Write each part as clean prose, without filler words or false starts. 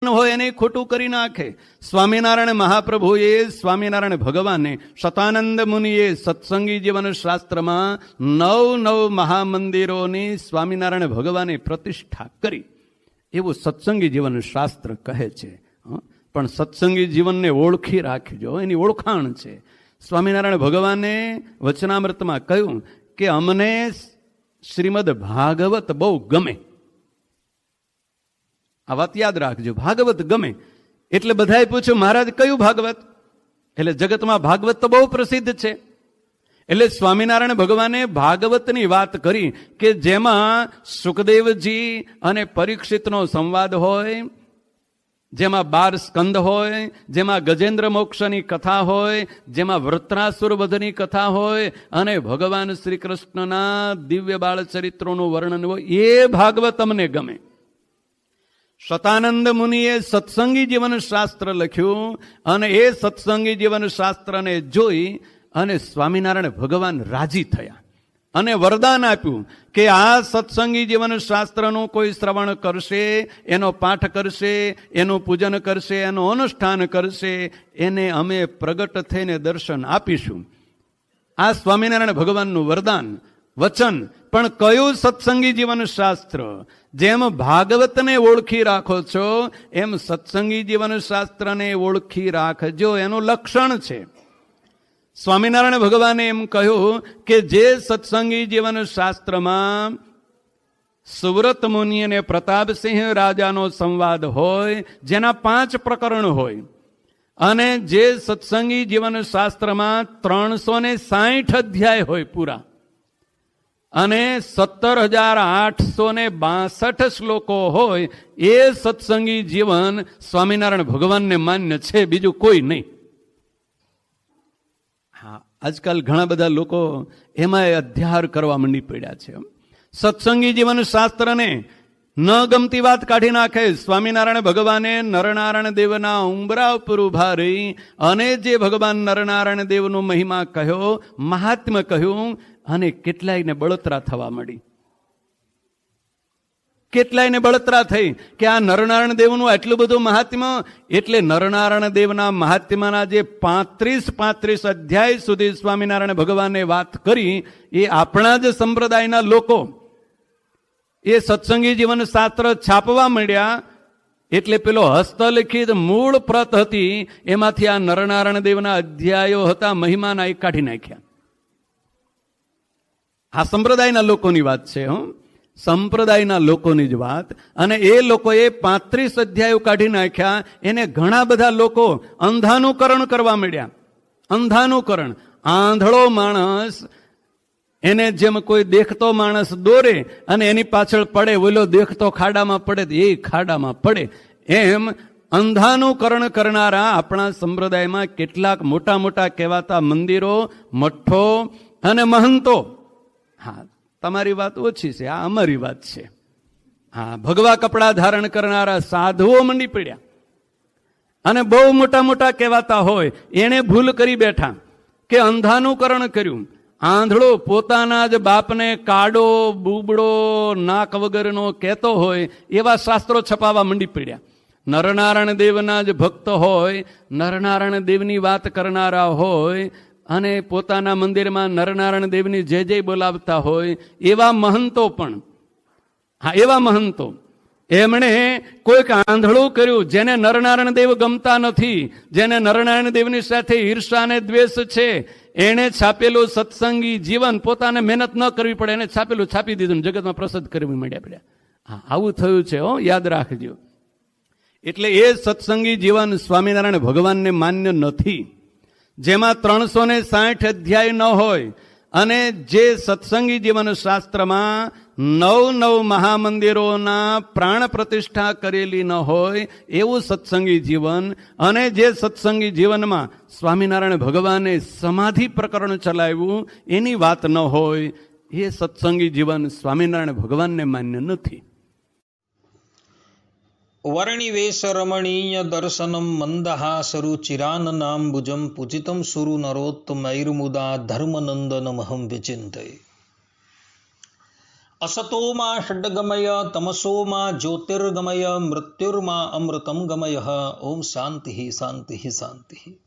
હોય એને ખોટું કરી નાખે. સ્વામિનારાયણ મહાપ્રભુએ, સ્વામિનારાયણ ભગવાને, શતાનંદ મુનિએ સત્સંગી જીવન શાસ્ત્રમાં 9 મહામંદિરોની સ્વામિનારાયણ ભગવાને પ્રતિષ્ઠા કરી એવું સત્સંગી જીવન શાસ્ત્ર કહે છે. પણ સત્સંગી જીવનને ઓળખી રાખજો, એની ઓળખાણ છે. સ્વામિનારાયણ ભગવાને વચનામૃતમાં કહ્યું કે અમને શ્રીમદ ભાગવત બહુ ગમે. આ વાત યાદ રાખજો, ભાગવત ગમે. એટલે બધાએ પૂછ્યું મહારાજ કયું ભાગવત? એટલે જગતમાં ભાગવત તો બહુ પ્રસિદ્ધ છે. એટલે સ્વામિનારાયણ ભગવાને ભાગવતની વાત કરી કે જેમાં સુખદેવજી અને પરીક્ષિતનો સંવાદ હોય, જેમાં 12 સ્કંદ હોય, જેમાં ગજેન્દ્ર મોક્ષની કથા હોય, જેમાં વૃત્રાસુર વધની કથા હોય અને ભગવાન શ્રી કૃષ્ણના દિવ્ય બાળ ચરિત્રોનું વર્ણન હોય, એ ભાગવત અમને ગમે. શતાનંદ મુનિએ સત્સંગી જીવન શાસ્ત્ર લખ્યું અને એ સત્સંગી જીવન શાસ્ત્રને જોઈ અને સ્વામિનારાયણ ભગવાન રાજી થયા અને વરદાન આપ્યું કે આ સત્સંગી જીવન શાસ્ત્રનું કોઈ શ્રવણ કરશે, એનો પાઠ કરશે, એનું પૂજન કરશે, એનું અનુષ્ઠાન કરશે, એને અમે પ્રગટ થઈને દર્શન આપીશું. આ સ્વામિનારાયણ ભગવાનનું વરદાન વચન. પણ કયું સત્સંગી જીવન શાસ્ત્ર? જેમ ભાગવતને ઓળખી રાખો છો એમ સત્સંગી જીવન શાસ્ત્રને ઓળખી રાખજો, એનું લક્ષણ છે. સ્વામિનારાયણ ભગવાને એમ કહ્યું કે જે સત્સંગી જીવન શાસ્ત્રમાં સુવ્રત મુનિ અને પ્રતાપસિંહ રાજાનો સંવાદ હોય, જેના 5 પ્રકરણ હોય, અને જે સત્સંગી જીવન શાસ્ત્રમાં 360 અધ્યાય હોય પૂરા, અને 17,862 શ્લોકો હોય, એ સત્સંગી જીવન સ્વામિનારાયણ ભગવાનને માન્ય છે, બીજું કોઈ નહીં. હા, આજકાલ ઘણા બધા લોકો એમાં અધ્યાર કરવા માંડી પડ્યા છે. સત્સંગી જીવન શાસ્ત્રને ન ગમતી વાત કાઢી નાખે. સ્વામિનારાયણ ભગવાને નરનારાયણ દેવના ઉંબરા ઉપર ઉભા રહી અને જે ભગવાન નરનારાયણ દેવનો મહિમા કહ્યો, મહાત્મ્ય કહ્યું, અને કેટલાયને બળતરા થવા મળી. કેટલાયને બળતરા થઈ કે આ નરનારાયણ દેવનું આટલું બધું મહાત્મ્ય. એટલે નરનારાયણ દેવના મહાત્મ્યના જે 35 અધ્યાય સુધી સ્વામિનારાયણ ભગવાને વાત કરી, એ આપણા જ સંપ્રદાયના લોકો એ સત્સંગી જીવન શાસ્ત્ર છાપવા માંડ્યા. એટલે પેલો હસ્તલિખિત મૂળ પ્રત હતી, એમાંથી આ નરનારાયણ દેવના અધ્યાયો હતા, મહિમાના એ કાઢી નાખ્યા. આ સંપ્રદાયના લોકોની વાત છે, સંપ્રદાયના લોકોની જ વાત. અને એ લોકોએ 35 અધ્યાયો કાઢી નાખ્યા. એને ઘણા બધા લોકો અંધાનુકરણ કરવા માંડ્યા. અંધાનુકરણ. આંધળો માણસ એને જેમ કોઈ દેખતો માણસ દોરે અને એની પાછળ પડે, ઓલો દેખતો ખાડામાં પડે એ ખાડામાં પડે, એમ અંધાનુકરણ કરનારા આપણા સંપ્રદાયમાં કેટલાક મોટા મોટા કહેવાતા મંદિરો, મઠો અને મહંતો. હા, તમારી વાત ઓછી છે, આ અમારી વાત છે. હા, ભગવા કપડા ધારણ કરનારા સાધુઓ મંડી પડ્યા અને બહુ મોટા મોટા કહેવાતા હોય, એને ભૂલ કરી બેઠા કે અંધાનુકરણ કર્યું. આંધળો પોતાના જ બાપને કાડો, બુબડો, નાક વગરનો કહેતો હોય એવા શાસ્ત્રો છપાવા મંડી પડ્યા. નરનારાયણ દેવના જ ભક્ત હોય, નરનારાયણ દેવની વાત કરનારા હોય અને પોતાના મંદિરમાં નરનારાયણ દેવની જય જય બોલાવતા હોય, એવા મહંતો પણ. હા, એવા મહંતો. એમણે કોઈક આંધળું કર્યું, જેને નરનારાયણ દેવ ગમતા નથી, જેને નરનારાયણ દેવની સાથે ઈર્ષા અને દ્વેષ છે, એણે છાપેલું સત્સંગી જીવન, પોતાને મહેનત ન કરવી પડે, એને છાપેલું છાપી દીધું, જગતમાં પ્રસિદ્ધ કરવી માંડ્યા પડ્યા. હા, આવું થયું છે, યાદ રાખજો. એટલે એ સત્સંગી જીવન સ્વામિનારાયણ ભગવાનને માન્ય નથી, જેમાં 360 અધ્યાય ન હોય, અને જે સત્સંગી જીવન શાસ્ત્રમાં 9 મહામંદિરોના પ્રાણ પ્રતિષ્ઠા કરેલી ન હોય એવું સત્સંગી જીવન, અને જે સત્સંગી જીવનમાં સ્વામિનારાયણ ભગવાને સમાધિ પ્રકરણ ચલાવ્યું એની વાત ન હોય, એ સત્સંગી જીવન સ્વામિનારાયણ ભગવાનને માન્ય નથી. વર્ણિવેશ રમણીય દર્શનમ મંદહાસરુચિરાનનાંબુજમ પૂજિતમ સુરુ નરોત્તમૈર્મુદા ધર્મનંદનમહં વિચિંતયે. असतोमा षड्गमय तमसोमा ज्योतिर्गमय मृत्युर्मा अमृतम गमय। ओम शांति शांति शांति।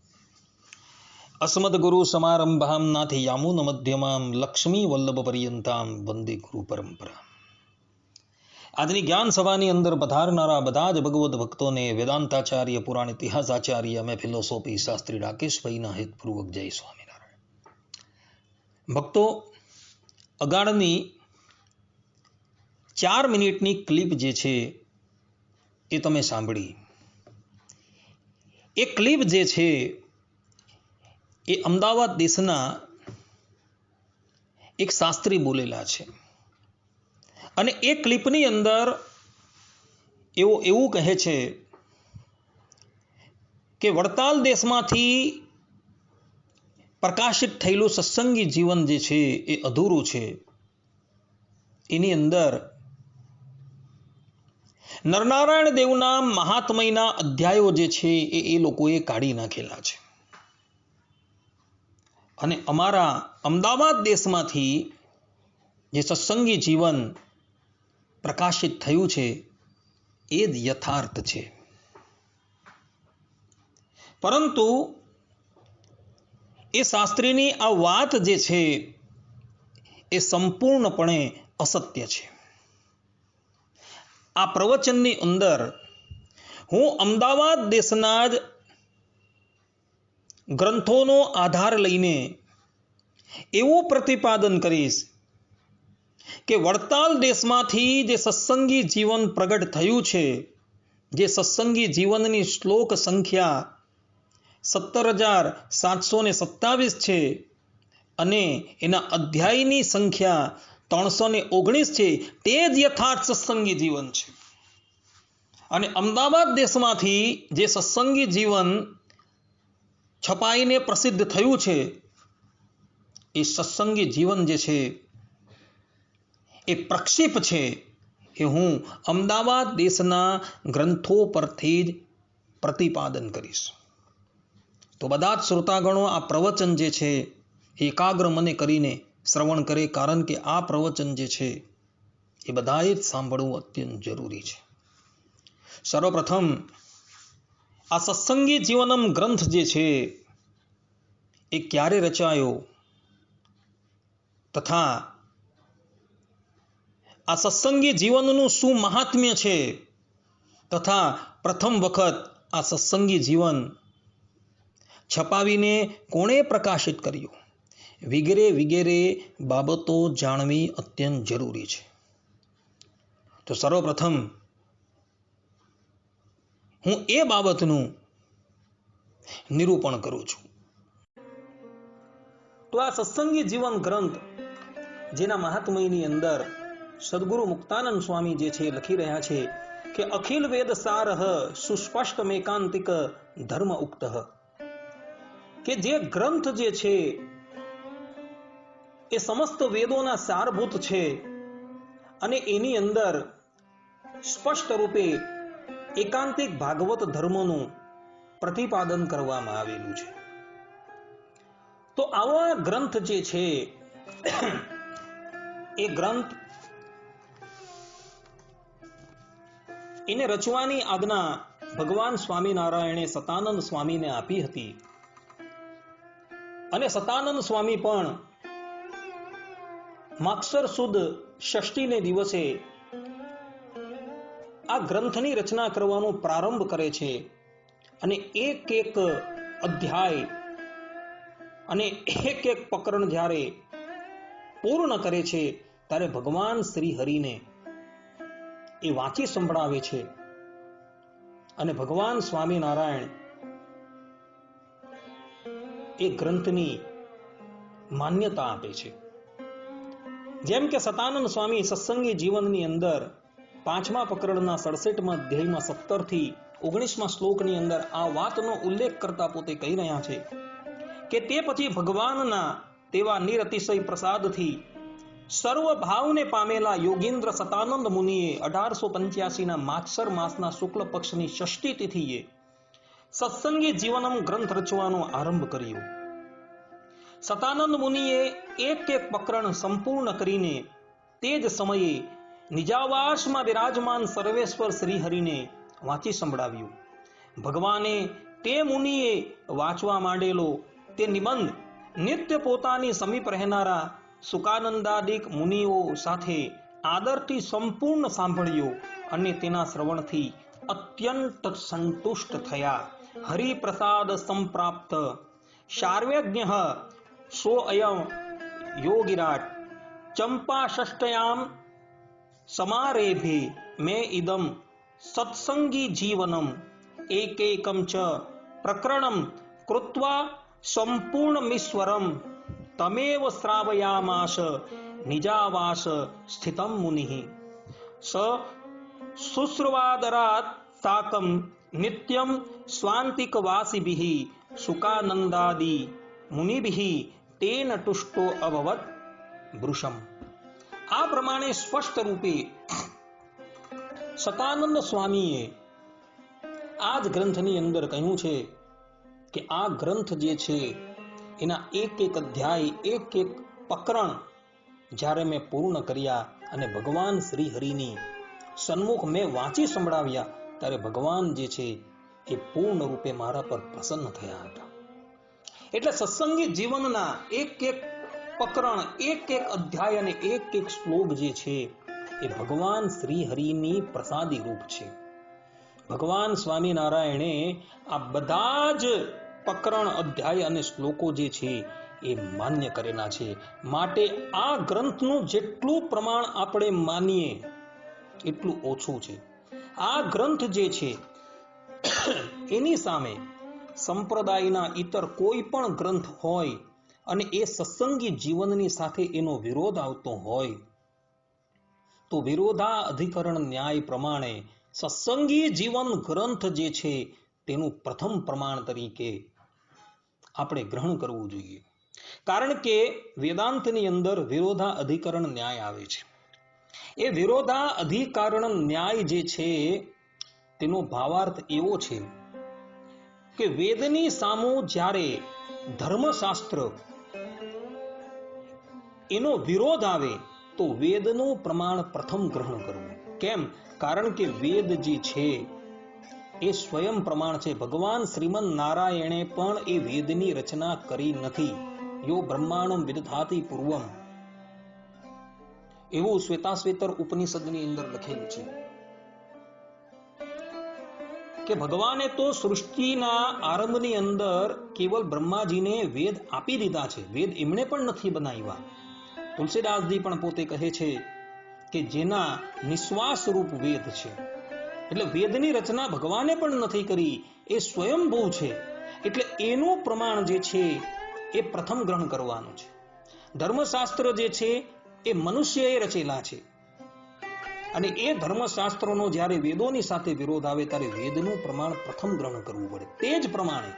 अस्मद्गुरु समारंभां नाथयामुन मध्यमां लक्ष्मी वल्लभ पर्यंतां वंदे गुरु પરંપરા। આજની જ્ઞાન સભાની અંદર પધારનારા બધા જ ભગવદ્ ભક્તોને વેદાંતાચાર્ય પુરાણ ઇતિહાસાચાર્ય અમે ફિલોસોફી શાસ્ત્રી રાકેશભાઈના હેતપૂર્વક જય સ્વામિનારાયણ। ભક્તો, અગાળની 4 મિનિટની ક્લિપ જે છે એ તમે સાંભળી। એ ક્લિપ જે છે એ અમદાવાદ દેશના એક શાસ્ત્રી બોલેલા છે અને એ ક્લિપની અંદર એવું કહે છે કે વડતાલ દેશમાંથી પ્રકાશિત થયેલું સત્સંગી જીવન જે છે એ અધૂરું છે। એની અંદર નરનારાયણ દેવના મહાત્મયના અધ્યાયો જે છે એ લોકોએ કાઢી નાખેલા છે અને અમારા અમદાવાદ દેશમાંથી જે સત્સંગી જીવન પ્રકાશિત થયું છે એ જ યથાર્થ છે, પરંતુ એ શાસ્ત્રીની આ વાત જે છે એ સંપૂર્ણપણે અસત્ય છે। આ પ્રવચનની અંદર હું અમદાવાદ દેશના જ ગ્રંથોનો આધાર લઈને એવું પ્રતિપાદન કરીશ કે વડતાલ દેશમાંથી જે સત્સંગી જીવન પ્રગટ થયું છે, જે સત્સંગી જીવનની શ્લોક સંખ્યા 17,727 છે અને એના અધ્યાયની સંખ્યા 319 છે, તે જ યથાર્થ સત્સંગી જીવન છે। અને અમદાવાદ દેશમાંથી જે સત્સંગી જીવન છપાઈને પ્રસિદ્ધ થયું છે એ સત્સંગી જીવન જે છે એ પ્રક્ષેપ છે એ હું અમદાવાદ દેશના ગ્રંથો પરથી જ પ્રતિપાદન કરીશ। તો બધા જ શ્રોતાગણો આ પ્રવચન જે છે એકાગ્ર મને કરીને શ્રવણ કરે, કારણ કે આ પ્રવચન જે છે એ બધાએ જ સાંભળવું અત્યંત જરૂરી છે। સર્વપ્રથમ આ સત્સંગી જીવનમ ગ્રંથ જે છે એ ક્યારે રચાયો તથા આ સત્સંગી જીવનનું શું મહાત્મ્ય છે તથા પ્રથમ વખત આ સત્સંગી જીવન છપાવીને કોણે પ્રકાશિત કર્યું વગેરે વગેરે બાબતો જાણવી અત્યંત જરૂરી છે। તો સર્વપ્રથમ હું એ બાબતનું નિરૂપણ કરું છું। તો આ સત્સંગી જીવન ગ્રંથ જેના મહાત્મયની અંદર સદગુરુ મુક્તાનંદ સ્વામી જે છે લખી રહ્યા છે કે અખિલ વેદ સારહ સુસ્પષ્ટ મેકાંતિક ધર્મ ઉક્ત, કે જે ગ્રંથ જે છે એ સમસ્ત વેદોના સારભૂત છે અને એની અંદર સ્પષ્ટ રૂપે એકાંતિક ભાગવત ધર્મનું પ્રતિપાદન કરવામાં આવેલું છે। તો આવા ગ્રંથ જે છે એ ગ્રંથ એને રચવાની આજ્ઞા ભગવાન સ્વામિનારાયણે સતાનંદ સ્વામીને આપી હતી અને સતાનંદ સ્વામી પણ માગસર સુદ ષષ્ઠીને દિવસે આ ગ્રંથની રચના કરવાનો પ્રારંભ કરે છે અને એક એક અધ્યાય અને એક એક પ્રકરણ જ્યારે પૂર્ણ કરે છે ત્યારે ભગવાન શ્રી હરિને એ વાંચી સંભળાવે છે અને ભગવાન સ્વામિનારાયણ એ ગ્રંથની માન્યતા આપે છે। જેમ કે સતાનંદ સ્વામી સત્સંગી જીવનની અંદર 5મા પ્રકરણના 67મા અધ્યાયમાં 17 થી 19મા શ્લોકની અંદર આ વાતનો ઉલ્લેખ કરતા પોતે કહી રહ્યા છે કે તે પછી ભગવાનના તેવા નિરતિશય પ્રસાદથી સર્વ ભાવને પામેલા યોગીન્દ્ર સતાનંદ મુનિએ 1885ના માગસર માસના શુક્લ પક્ષની ષષ્ઠી તિથિએ સત્સંગી જીવનમ ગ્રંથ રચવાનો આરંભ કર્યો। સતાનંદ મુનિએ એક એક પ્રકરણ સંપૂર્ણ કરીને તે જ સમયે નિજાવાસમાં વિરાજમાન સર્વેશ્વર શ્રીહરિને વાંચી સંભળાવ્યું. ભગવાને તે મુનિએ વાંચવા માંડેલો તે નિબંધ નિત્ય પોતાની સમીપ રહેનારા સુકાનંદાદિક મુનિઓ સાથે આદરથી સંપૂર્ણ સાંભળ્યો અને તેના શ્રવણથી અત્યંત સંતુષ્ટ થયા. હરિપ્રસાદ સંપ્રાપ્ત શાર્વજ્ઞ સો અયમ યોગિરાટ ચંપા ષષ્ટયામ સમારેભે મે ઇદમ સત્સંગી જીવનમ એકૈકમ ચ પ્રકરણમ કૃત્વા સંપૂર્ણમીશ્વરમ તમેવ શ્રાવયામાસ નિજાવાસ સ્થિતમ મુનિઃ સ શુશ્રવાદરાત સાકમ નિત્યમ સ્વાંતિકવાસિભિઃ સુકાનંદાદિ મુનિભિઃ તેન તુષ્ટો અભવત વૃષમ. આ પ્રમાણે સ્પષ્ટ રૂપે સતાનંદ સ્વામીએ આ જ ગ્રંથની અંદર કહ્યું છે કે આ ગ્રંથ જે છે એના એક એક અધ્યાય એક એક પ્રકરણ જ્યારે મેં પૂર્ણ કર્યા અને ભગવાન શ્રી હરિની સન્મુખ મેં વાંચી સંભળાવ્યા ત્યારે ભગવાન જે છે એ પૂર્ણ રૂપે મારા પર પ્રસન્ન થયા હતા. એટલે સત્સંગી જીવનના એક એક પ્રકરણ એક એક અધ્યાય અને એક એક શ્લોક જે છે એ ભગવાન શ્રી હરિની પ્રસાદી રૂપ છે. ભગવાન સ્વામિનારાયણે આ બધા જ પ્રકરણ અધ્યાય અને શ્લોકો જે છે એ માન્ય કરેલા છે. માટે આ ગ્રંથનું જેટલું પ્રમાણ આપણે માનીએ એટલું ઓછું છે. આ ગ્રંથ જે છે એની સામે સંપ્રદાયના ઇતર કોઈ પણ ગ્રંથ હોય અને એ સત્સંગી જીવનની સાથે એનો વિરોધ આવતો હોય તો વિરોધા અધિકરણ ન્યાય પ્રમાણે સત્સંગી જીવન ગ્રંથ જે છે તેનું પ્રથમ પ્રમાણ તરીકે આપણે ગ્રહણ કરવું જોઈએ. કારણ કે વેદાંતની અંદર વિરોધા અધિકરણ ન્યાય આવે છે. એ વિરોધા અધિકરણ ન્યાય જે છે તેનો ભાવાર્થ એવો છે કે વેદની સામું જ્યારે ધર્મશાસ્ત્ર એનો વિરોધ આવે તો વેદનું પ્રમાણ પ્રથમ ગ્રહણ કરવું. કેમ? કારણ કે વેદ જે છે એ સ્વયં પ્રમાણ છે. ભગવાન શ્રીમન નારાયણે પણ એ વેદની રચના કરી નથી. યો બ્રહ્માંડમ વિદધાતિ પૂર્વમ એવું શ્વેતાશ્વેતર ઉપનિષદની અંદર લખેલું છે કે ભગવાને તો સૃષ્ટિના આરંભની અંદર કેવલ બ્રહ્માજીને વેદ આપી દીધા છે. વેદ એમણે પણ નથી બનાવ્યા. તુલસીદાસજી પણ પોતે કહે છે કે જેના નિશ્વાસ રૂપ વેદ છે. એટલે વેદની રચના ભગવાને પણ નથી કરી, એ સ્વયંભૂ છે. એટલે એનું પ્રમાણ જે છે એ પ્રથમ ગ્રહણ કરવાનું છે. ધર્મશાસ્ત્ર જે છે એ મનુષ્યએ રચેલા છે અને એ ધર્મશાસ્ત્રોનો જ્યારે વેદોની સાથે વિરોધ આવે ત્યારે વેદનું પ્રમાણ પ્રથમ ગ્રહણ કરવું પડે. તે જ પ્રમાણે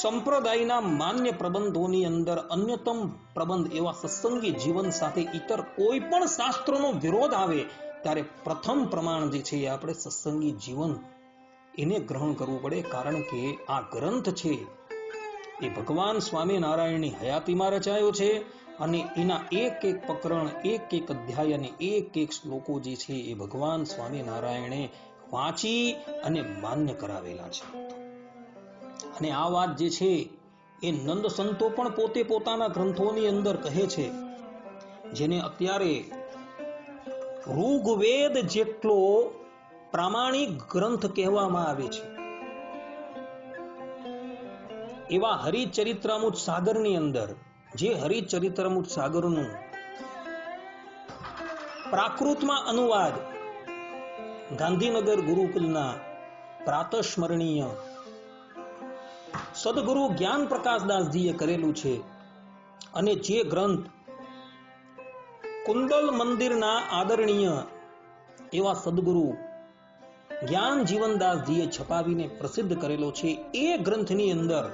સંપ્રદાયના માન્ય પ્રબંધોની અંદર અન્યતમ પ્રબંધ એવા સત્સંગી જીવન સાથે ઇતર કોઈ પણ શાસ્ત્રોનો વિરોધ આવે ત્યારે પ્રથમ પ્રમાણ જે છે એ આપણે સત્સંગી જીવન એને ગ્રહણ કરવું પડે. કારણ કે આ ગ્રંથ છે એ ભગવાન સ્વામિનારાયણની હયાતીમાં રચાયો છે અને એના એક એક પ્રકરણ એક એક અધ્યાય અને એક એક શ્લોકો જે છે એ ભગવાન સ્વામિનારાયણે વાંચી અને માન્ય કરાવેલા છે. અને આ વાત જે છે એ નંદ સંતો પણ પોતે પોતાના ગ્રંથોની અંદર કહે છે, જેને અત્યારે ઋગ્વેદ જેટલો પ્રામાણિક ગ્રંથ કહેવામાં આવે છે એવા હરિચરિત્રામૃત સાગરની અંદર, જે હરિચરિત્રામૃત સાગરનું પ્રાકૃતમાં અનુવાદ ગાંધીનગર ગુરુકુલના પ્રાતસ્મરણીય સદગુરુ જ્ઞાન પ્રકાશદાસજીએ કરેલું છે અને જે ગ્રંથ કુંડલ મંદિરના આદરણીય એવા સદગુરુ જ્ઞાન જીવનદાસજીએ છપાવીને પ્રસિદ્ધ કરેલો છે, એ ગ્રંથની અંદર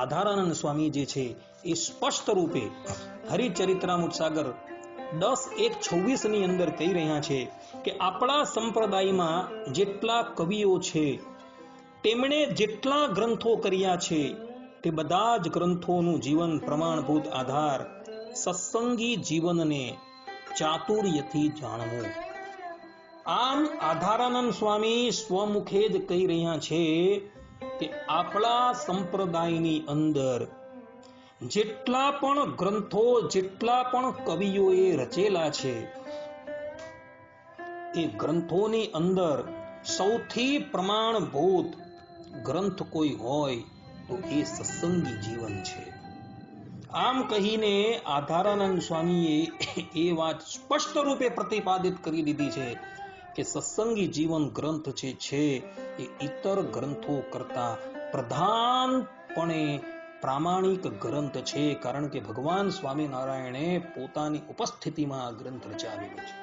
આધારાનંદ સ્વામી જે છે એ સ્પષ્ટ રૂપે હરિચરિત્રામૃત સાગર 10:1:26 ની અંદર કહી રહ્યા છે કે આપણા સંપ્રદાયમાં જેટલા કવિઓ છે તેમણે જેટલા ગ્રંથો કર્યા છે તે બધા જ ગ્રંથોનું જીવન પ્રમાણભૂત આધાર સત્સંગી જીવનને ચાતુર્યથી જાણવું. આમ આધારાનંદ સ્વામી સ્વમુખે જ કહી રહ્યા છે કે આપણા સંપ્રદાયની અંદર જેટલા પણ ગ્રંથો, જેટલા પણ કવિઓએ રચેલા છે, એ ગ્રંથોની અંદર સૌથી પ્રમાણભૂત ગ્રંથ કોઈ હોય તો એ સત્સંગી જીવન છે. આમ કહીને આધારાનંદ સ્વામીએ એ વાત સ્પષ્ટ રૂપે પ્રતિપાદિત કરી દીધી છે કે સત્સંગી જીવન ગ્રંથ જે છે એ ઇતર ગ્રંથો કરતા પ્રધાનપણે પ્રામાણિક ગ્રંથ છે, કારણ કે ભગવાન સ્વામિનારાયણે પોતાની ઉપસ્થિતિમાં આ ગ્રંથ રચાવેલો છે.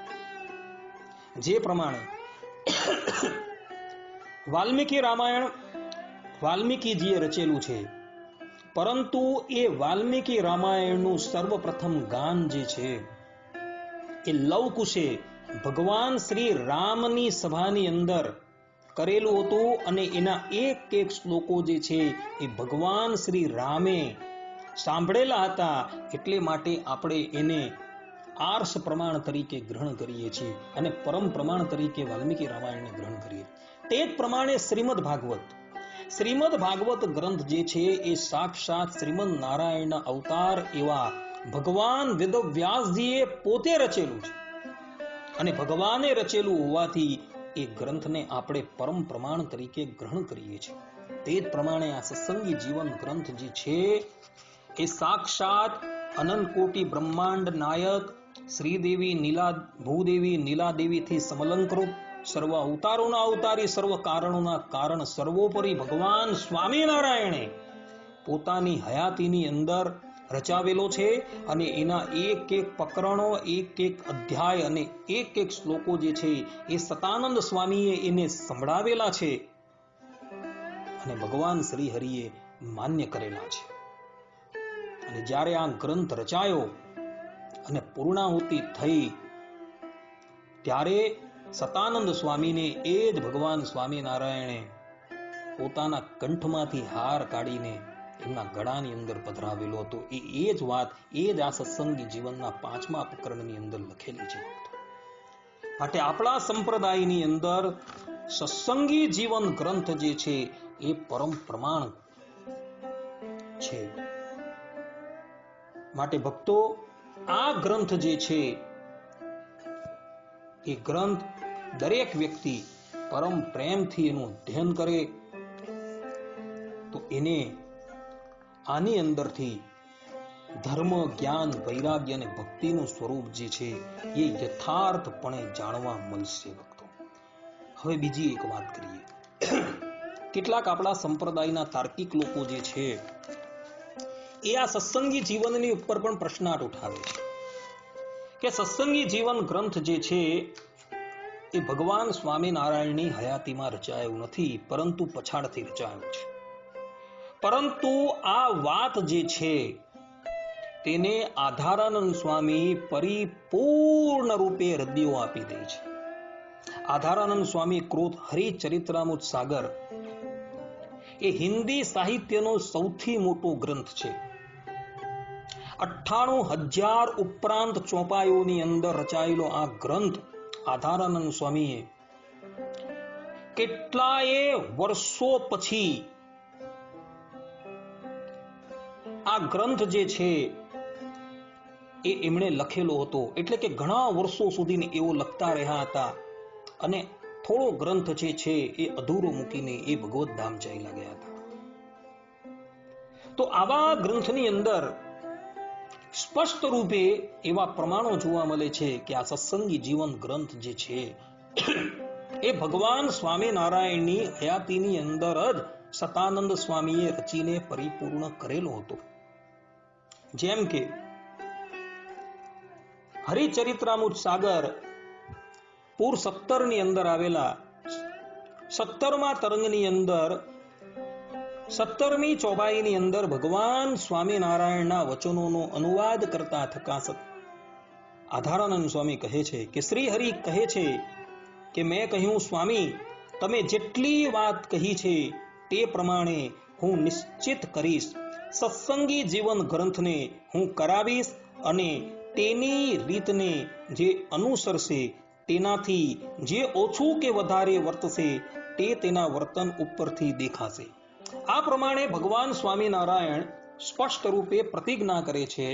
જે પ્રમાણે વાલ્મીકી રામાયણ વાલ્મીકીજીએ રચેલું છે, પરંતુ એ વાલ્મીકી રામાયણનું સર્વપ્રથમ ગાન જે છે એ લવકુશે ભગવાન શ્રી રામની સભાની અંદર કરેલું હતું, અને એના એક એક શ્લોકો જે છે એ ભગવાન શ્રી રામે સાંભળેલા હતા. એટલે માટે આપણે એને આર્ષ પ્રમાણ તરીકે ગ્રહણ કરીએ છીએ અને પરમ પ્રમાણ તરીકે વાલ્મીકી રામાયણને ગ્રહણ કરીએ. તે જ પ્રમાણે શ્રીમદ ભાગવત ગ્રંથ જે છે એ સાક્ષાત શ્રીમદ નારાયણના અવતાર એવા ભગવાન વેદવ્યાસજીએ પોતે રચેલું છે, અને ભગવાને રચેલું હોવાથી એ ગ્રંથને આપણે પરમ પ્રમાણ તરીકે ગ્રહણ કરીએ છીએ. તે જ પ્રમાણે આ સત્સંગી જીવન ગ્રંથ જે છે એ સાક્ષાત અનંત કોટી બ્રહ્માંડ નાયક શ્રીદેવી ભૂદેવી નીલાદેવીથી સમલંકૃત, સર્વ અવતારોના અવતારી, સર્વ કારણોના કારણ, સર્વોપરી ભગવાન સ્વામિનારાયણે પોતાની હયાતીની અંદર રચાવેલો છે. અને એના એક એક પ્રકરણો, એક એક અધ્યાય અને એક એક શ્લોકો જે છે એ સતાનંદ સ્વામીએ એને સંભળાવેલા છે અને ભગવાન શ્રી હરિએ માન્ય કરેલા છે. અને જ્યારે આ ગ્રંથ રચાયો અને પૂર્ણાહુતિ થઈ, ત્યારે સતાનંદ સ્વામીને એ જ ભગવાન સ્વામિનારાયણે પોતાના કંઠમાંથી હાર કાઢીને એમના ગળાની અંદર પધરાવેલો હતો. એ જ વાત, એ જ આ સત્સંગી જીવનના 5મા પ્રકરણની અંદર લખેલી છે. માટે આપણા સંપ્રદાયની અંદર સત્સંગી જીવન ગ્રંથ જે છે એ પરમ પ્રમાણ છે. માટે ભક્તો, આ ગ્રંથ જે છે એ ગ્રંથ દરેક વ્યક્તિ પરમ પ્રેમથી એનું અધ્યયન કરે તો એને આની અંદરથી ધર્મ, જ્ઞાન, વૈરાગ્ય અને ભક્તિનું સ્વરૂપ જે છે એ યથાર્થપણે જાણવા મળશે. ભક્તો, હવે બીજી એક વાત કરીએ. કેટલાક આપણા સંપ્રદાયના તાર્કિક લોકો જે છે એ આ સત્સંગી જીવનની ઉપર પણ પ્રશ્નાર્થ ઉઠાવે છે કે સત્સંગી જીવન ગ્રંથ જે છે એ ભગવાન સ્વામિનારાયણની હયાતીમાં રચાયું નથી, પરંતુ પછાડથી રચાયું છે. પરંતુ આ વાત જે છે તેને આધારાનંદ સ્વામી પરિપૂર્ણ રૂપે રદ્દીઓ આપી દે છે. આધારાનંદ સ્વામી કૃત હરિચરિત્રામૃત સાગર એ હિન્દી સાહિત્યનો સૌથી મોટો ગ્રંથ છે. 98,000 ઉપરાંત ચોપાઈઓની અંદર રચાયેલો આ ગ્રંથ આધારાનંદ સ્વામીએ કેટલાય વર્ષો પછી આ ગ્રંથ જે છે એ એમણે લખેલો હતો. એટલે કે ઘણા વર્ષો સુધી એવો લખતા રહ્યા હતા અને થોડો ગ્રંથ જે છે એ અધૂરો મૂકીને એ ભગવત ધામ ચાલ્યા ગયા હતા. તો આવા ગ્રંથની અંદર સ્પષ્ટ રૂપે એવા પ્રમાણો જોવા મળે છે કે આ સત્સંગી જીવન ગ્રંથ જે છે એ ભગવાન સ્વામિનારાયણની હયાતીની અંદર જ સતાનંદ સ્વામીએ રચીને પરિપૂર્ણ કરેલો હતો. જેમ કે હરિચરિત્રામૃત સાગર પૂર 17 ની અંદર આવેલા 17મા તરંગની અંદર 17મી ચોપાઈની અંદર ભગવાન સ્વામિનારાયણના વચનોનો અનુવાદ કરતા થકા આધારાનંદ સ્વામી કહે છે કે શ્રી હરિ કહે છે કે મેં કહ્યું, સ્વામી તમે જેટલી વાત કહી છે તે પ્રમાણે હું નિશ્ચિત કરીશ. સત્સંગી જીવન ગ્રંથને હું કરાવીશ અને તેની રીતને જે અનુસરશે તેનાથી જે ઓછું કે વધારે વર્તશે તે તેના વર્તન ઉપરથી દેખાશે. આ પ્રમાણે ભગવાન સ્વામિનારાયણ સ્પષ્ટ રૂપે પ્રતિજ્ઞા કરે છે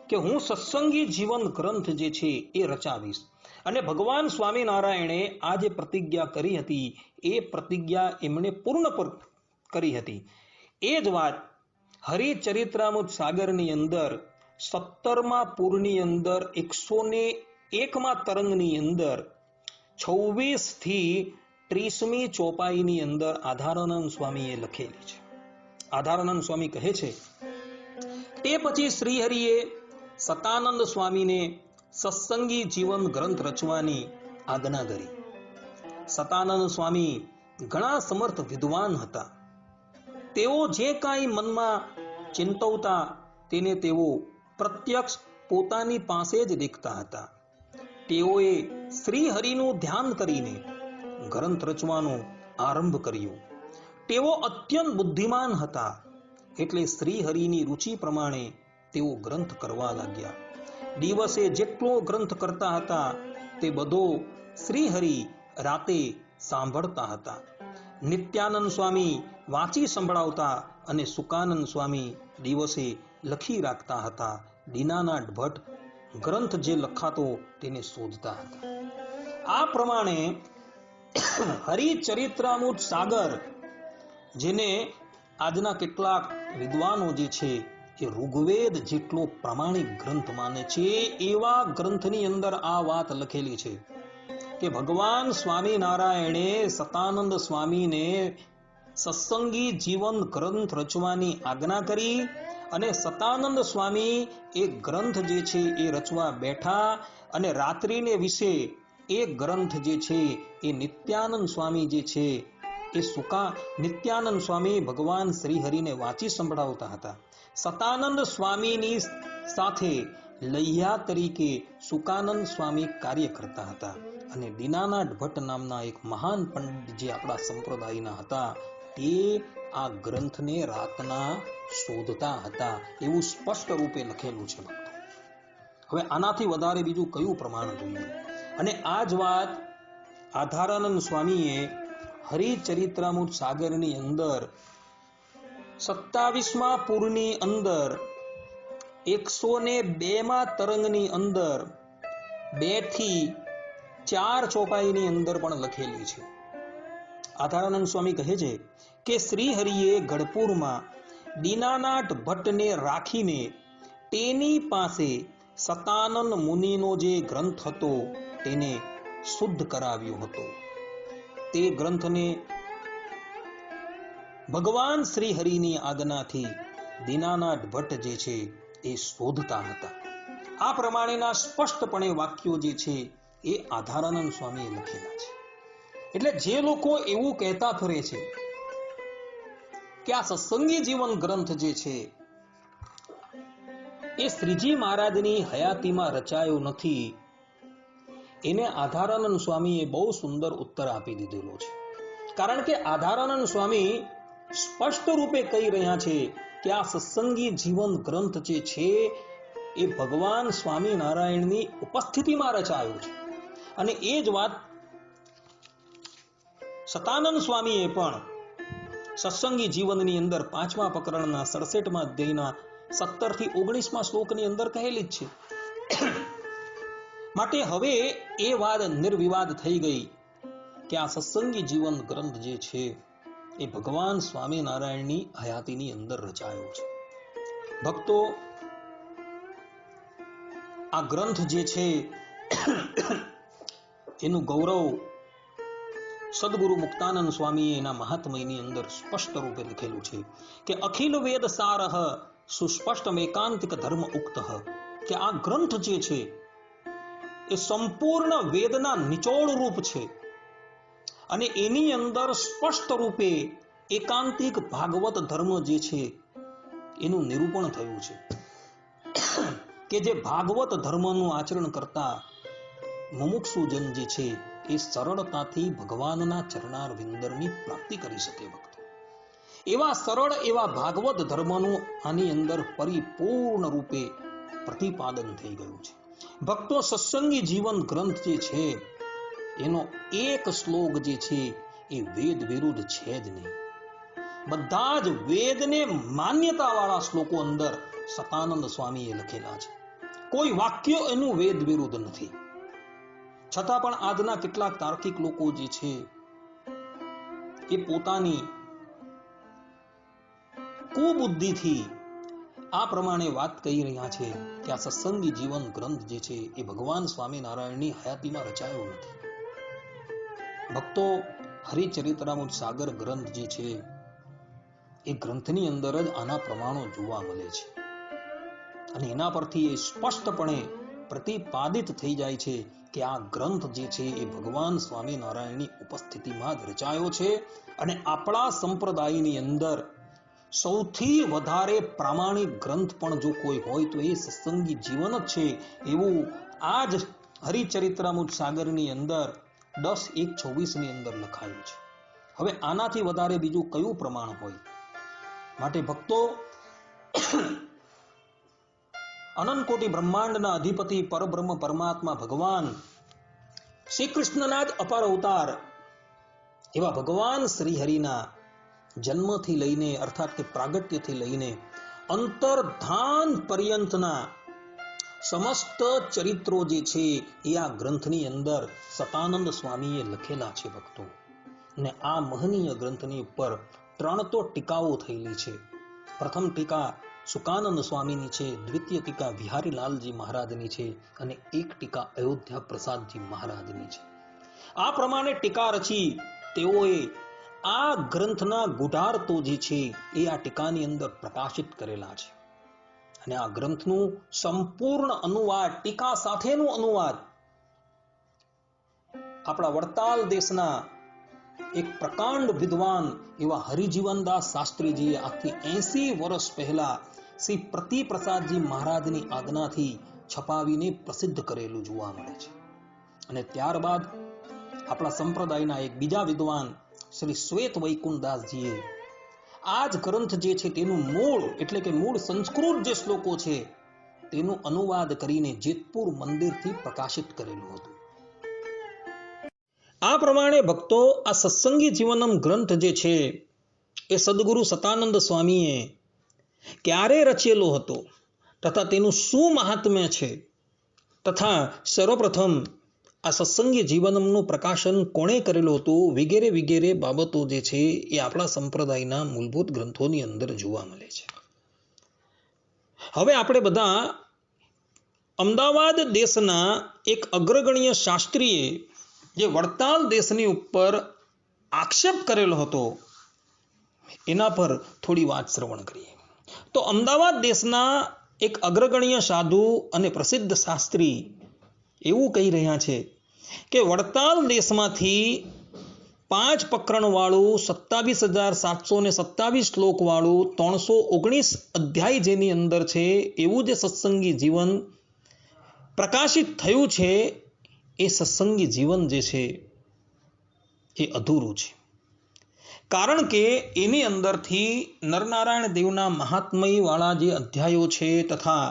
કે હું સત્સંગી જીવન ગ્રંથ જે છે એ રચાવીશ. અને ભગવાન સ્વામિનારાયણે આ જે પ્રતિજ્ઞા કરી હતી એ પ્રતિજ્ઞા એમણે પૂર્ણ કરી હતી. એ જ વાત હરિચરિત્રામૃત સાગરની અંદર 17મા પૂરની અંદર 101મા તરંગની અંદર 26 થી 30મી ચોપાઈની અંદર આધારાનંદ સ્વામીએ લખેલી છે. આધારાનંદ સ્વામી કહે છે, તે પછી શ્રીહરિએ સતાનંદ સ્વામીને સત્સંગી જીવન ગ્રંથ રચવાની આજ્ઞા કરી. સતાનંદ સ્વામી ઘણા સમર્થ વિદ્વાન હતા. તેઓ જે કાંઈ મનમાં ચિંતવતા તેને તેઓ પ્રત્યક્ષ પોતાની પાસે જ દેખતા હતા. તેઓએ શ્રીહરિનું ધ્યાન કરીને ગ્રંથ રચવાનો આરંભ કર્યો. તેઓ અત્યંત બુદ્ધિમાન હતા, એટલે શ્રીહરિની રુચિ પ્રમાણે તેઓ ગ્રંથ કરવા લાગ્યા. દિવસે જેટલો ગ્રંથ કરતા હતા તે બધો શ્રીહરિ રાતે સાંભળતા હતા. નિત્યાનંદ સ્વામી વાંચી સંભળાવતા અને સુકાનંદ સ્વામી દિવસે લખી રાખતા હતા. દીનાનાથ ભટ્ટ ગ્રંથ જે લખાતો તેને શોધતા હતા. આ પ્રમાણે હરિચરિત્રામૃત સાગર, જેને આજના કેટલાક વિદ્વાનો જે છે એ ઋગ્વેદ જેટલો પ્રામાણિક ગ્રંથ માને છે, એવા ગ્રંથની અંદર આ વાત લખેલી છે કે ભગવાન સ્વામિનારાયણે સતાનંદ સ્વામીને સત્સંગી જીવન ગ્રંથ રચવાની આજ્ઞા કરી અને સતાનંદ સ્વામી એ ગ્રંથ જે છે એ રચવા બેઠા અને રાત્રિને વિશે એ ગ્રંથ જે છે એ નિત્યાનંદ સ્વામી જે છે એ નિત્યાનંદ સ્વામી ભગવાન શ્રીહરિને વાંચી સંભળાવતા હતા. સતાનંદ સ્વામીની સાથે લૈયા તરીકે સુકાનંદ સ્વામી કાર્ય કરતા હતા. અને દીનાનાથ ભટ્ટ નામના એક મહાન પંડિત જે આપણા સંપ્રદાયના હતા તે આ ગ્રંથને રાતના શોધતા હતા, એવું સ્પષ્ટ રૂપે લખેલું છે. હવે આનાથી વધારે બીજું કયું પ્રમાણ જોઈએ? અને આ જ વાત આધારાનંદ સ્વામીએ હરિચરિત્રામૃત સાગરની અંદર 27મા પૂરની અંદર 102મા તરંગની અંદર 2 થી 4 ચોપાઈની અંદર પણ લખેલી છે. આધારાનંદ સ્વામી કહે છે કે શ્રીહરિએ ગઢપુરમાં દીનાનાથ ભટ્ટને રાખીને તેની પાસે સતાનંદ મુનિનો જે ગ્રંથ હતો તેને શુદ્ધ કરાવ્યો હતો. તે ગ્રંથને ભગવાન શ્રીહરિની આજ્ઞાથી દીનાનાથ ભટ્ટ જે છે એ શોધતા હતા. આ પ્રમાણેના સ્પષ્ટપણે વાક્યો જે છે એ આધારાનંદ સ્વામીએ લખેલા છે. એટલે જે લોકો એવું કહેતા ફરે છે કે આ સત્સંગી જીવન ગ્રંથ જે છે એ શ્રીજી મહારાજની હયાતીમાં રચાયો નથી, એને આધારાનંદ સ્વામીએ બહુ સુંદર ઉત્તર આપી દીધેલો છે. કારણ કે આધારાનંદ સ્વામી સ્પષ્ટ રૂપે કહી રહ્યા છે કે આ સત્સંગી જીવન ગ્રંથ જે છે એ ભગવાન સ્વામિનારાયણની ઉપસ્થિતિમાં રચાયો છે. અને એ જ વાત સતાનંદ સ્વામીએ પણ સત્સંગી જીવનની અંદર 5મા પ્રકરણના 67મા અધ્યાયના 17 થી 19મા શ્લોકની અંદર કહેલી જ છે. માટે હવે એ વાત નિર્વિવાદ થઈ ગઈ કે આ સત્સંગી જીવન ગ્રંથ જે છે એ ભગવાન સ્વામિનારાયણની હયાતીની અંદર રચાયો છે. ભક્તો, આ ગ્રંથ જે છે એનું ગૌરવ સદગુરુ મુક્તાનંદ સ્વામીએ એના મહાત્મયની અંદર સ્પષ્ટ રૂપે લખેલું છે કે અખિલ વેદ સારહ સુસ્પષ્ટ એકાંતિક ધર્મ ઉક્ત, કે આ ગ્રંથ જે છે એ સંપૂર્ણ વેદના નિચોડ રૂપ છે અને એની અંદર સ્પષ્ટ રૂપે એકાંતિક ભાગવત ધર્મ જે છે એનું નિરૂપણ થયું છે કે જે ભાગવત ધર્મનું આચરણ કરતા મુમુક્ષુજન જે છે એ સરળતાથી ભગવાનના ચરણાર વિંદરની પ્રાપ્તિ કરી શકે. ભક્તો, એવા સરળ એવા ભાગવત ધર્મનું આની અંદર પરિપૂર્ણ રૂપે પ્રતિપાદન થઈ ગયું છે. ભક્તો, સત્સંગી જીવન ગ્રંથ જે છે એનો એક શ્લોક જે છે એ વેદ વિરુદ્ધ છે જ નહીં. બધા જ વેદને માન્યતા વાળા શ્લોકો અંદર સતાનંદ સ્વામીએ લખેલા છે. કોઈ વાક્ય એનું વેદ વિરુદ્ધ નથી. છતાં પણ આજના કેટલાક તાર્કિક લોકો જે છે એ પોતાની કુબુદ્ધિથી આ પ્રમાણે વાત કહી રહ્યા છે કે આ સત્સંગી જીવન ગ્રંથ જે છે એ ભગવાન સ્વામિનારાયણની હયાતીમાં રચાયો નથી. ભક્તો, હરિચરિત્રામૃત સાગર ગ્રંથ જે છે એ ગ્રંથની અંદર જ આના પ્રમાણો જોવા મળે છે અને એના પરથી એ સ્પષ્ટપણે પ્રતિપાદિત થઈ જાય છે કે આ ગ્રંથ જે છે એ ભગવાન સ્વામિનારાયણની ઉપસ્થિતિમાં જ રચાયો છે. અને આપણા સંપ્રદાયની અંદર સૌથી વધારે પ્રામાણિક ગ્રંથ પણ જો કોઈ હોય તો એ સત્સંગી જીવન જ છે એવું આ જ હરિચરિત્રામૃત સાગરની અંદર 10:1:24 ની અંદર લખાયું છે. હવે આનાથી વધારે બીજું કયું પ્રમાણ હોય? માટે ભક્તો, અનંત કોટી બ્રહ્માંડના અધિપતિ પરબ્રહ્મ પરમાત્મા ભગવાન શ્રી કૃષ્ણના જ અપાર અવતાર એવા ભગવાન શ્રી હરિના જન્મથી લઈને અર્થાત કે પ્રાગટ્યથી લઈને અંતર્ધાન પર્યંતના સમસ્ત ચરિત્રો જે છે એ આ ગ્રંથની અંદર સતાનંદ સ્વામીએ લખેલા છે ભક્તો. ને આ મહનીય ગ્રંથની ઉપર 3 તો ટીકાઓ થયેલી છે. પ્રથમ ટીકા સુકાનંદ સ્વામીની છે, દ્વિતીય ટીકા વિહારીલાલજી મહારાજની છે અને એક ટીકા અયોધ્યા પ્રસાદજી મહારાજની છે. આ પ્રમાણે ટીકા રચી તેઓએ આ ગ્રંથના ગુઢાર્થો જે છે એ આ ટીકાની અંદર પ્રકાશિત કરેલા છે. અને આ ગ્રંથનું સંપૂર્ણ અનુવાદ, ટીકા સાથેનું અનુવાદ આપણા વડતાલ દેશના એક પ્રકાંડ વિદ્વાન એવા હરિજીવનદાસ શાસ્ત્રીજીએ આજથી 80 વર્ષ પહેલા શ્રી પ્રતિપ્રસાદજી મહારાજની આજ્ઞાથી છપાવીને પ્રસિદ્ધ કરેલું જોવા મળે છે. અને ત્યારબાદ આપણા સંપ્રદાયના એક બીજા વિદ્વાન શ્રી શ્વેત વૈકુંઠદાસજીએ આ જ ગ્રંથ જે છે તેનું મૂળ એટલે કે મૂળ સંસ્કૃત જે શ્લોકો છે તેનું અનુવાદ કરીને જેતપુર મંદિરથી પ્રકાશિત કરેલું હતું. આ પ્રમાણે ભક્તો, આ સત્સંગી જીવનમ ગ્રંથ જે છે એ સદગુરુ સતાનંદ સ્વામીએ ક્યારે રચેલો હતો તથા તેનું શું મહાત્મ્ય છે તથા સર્વપ્રથમ આ સત્સંગી જીવનમનું પ્રકાશન કોણે કરેલું હતું વગેરે વગેરે બાબતો જે છે એ આપણા સંપ્રદાયના મૂળભૂત ગ્રંથોની અંદર જોવા મળે છે. હવે આપણે બધા અમદાવાદ દેશના એક અગ્રગણ્ય શાસ્ત્રીએ જે વડતાલ દેશની ઉપર આક્ષેપ કરેલો હતો એના પર થોડી વાત શ્રવણ કરીએ. તો અમદાવાદ દેશના એક અગ્રગણ્ય સાધુ અને પ્રસિદ્ધ શાસ્ત્રી એવું કહી રહ્યા છે કે વડતાલ દેશમાંથી 5 પ્રકરણ વાળું 27,727 શ્લોક વાળું 319 અધ્યાય જેની અંદર છે એવું જે સત્સંગી જીવન પ્રકાશિત થયું છે એ સત્સંગી જીવન જે છે એ અધૂરું છે. કારણ કે એની અંદરથી નરનારાયણ દેવના મહાત્મય વાળા જે અધ્યાયો છે તથા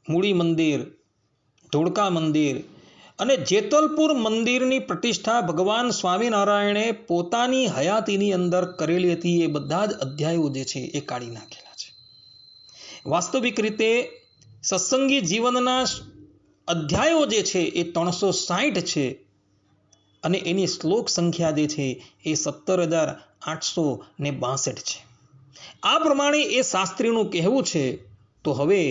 મૂળી મંદિર, ધોળકા મંદિર અને જેતલપુર મંદિરની પ્રતિષ્ઠા ભગવાન સ્વામિનારાયણે પોતાની હયાતીની અંદર કરેલી હતી એ બધા જ અધ્યાયો જે છે એ કાઢી નાખેલા છે. વાસ્તવિક રીતે સત્સંગી જીવનના અધ્યાયો જે છે એ 360 છે અને એની શ્લોક સંખ્યા જે છે એ 17,862 છે. આ પ્રમાણે એ શાસ્ત્રીનું કહેવું છે. તો હવે